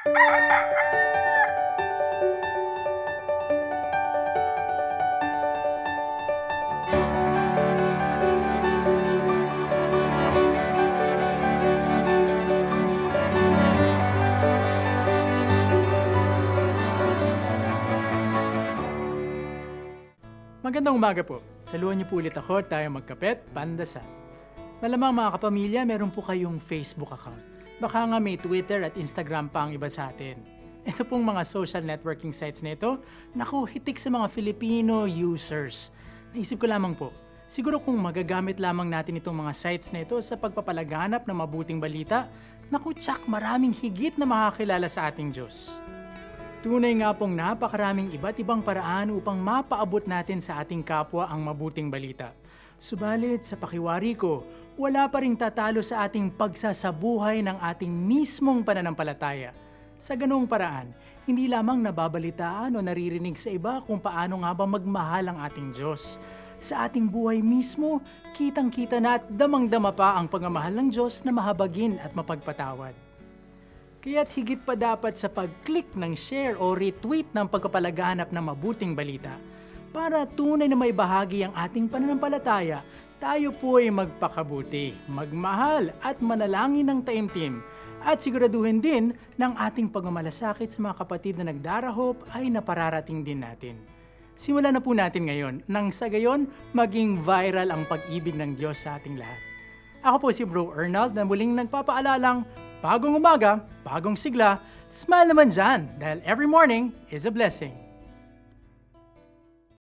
Magandang umaga po. Saluhan niyo po ulit ako at tayo magkapet, pandasal. Malamang mga kapamilya, meron po kayong Facebook account. Baka nga may Twitter at Instagram pa ang iba sa atin. Ito pong mga social networking sites na ito, naku, hitik sa mga Filipino users. Naisip ko lamang po, siguro kung magagamit lamang natin itong mga sites na ito sa pagpapalaganap ng mabuting balita, naku, tsak maraming higit na makakilala sa ating Diyos. Tunay nga pong napakaraming iba't ibang paraan upang mapaabot natin sa ating kapwa ang mabuting balita. Subalit sa pakiwari ko, wala pa ring tatalo sa ating pagsasabuhay ng ating mismong pananampalataya. Sa ganoong paraan, hindi lamang nababalitaan o naririnig sa iba kung paano nga ba magmahal ang ating Diyos. Sa ating buhay mismo, kitang-kita na at damang-dama pa ang pagmamahal ng Diyos na mahabagin at mapagpatawad. Kaya't higit pa dapat sa pag-click ng share o retweet ng pagpapalaganap ng mabuting balita, para tunay na may bahagi ang ating pananampalataya, tayo po ay magpakabuti, magmahal at manalangin ng taimtim, at siguraduhin din ng ating pagmamalasakit sa mga kapatid na nagdarahop ay napararating din natin. Simulan na po natin ngayon, nang sa gayon maging viral ang pag-ibig ng Diyos sa ating lahat. Ako po si Bro Arnold na muling nagpapaalalang, bagong umaga, bagong sigla, smile naman dyan dahil every morning is a blessing.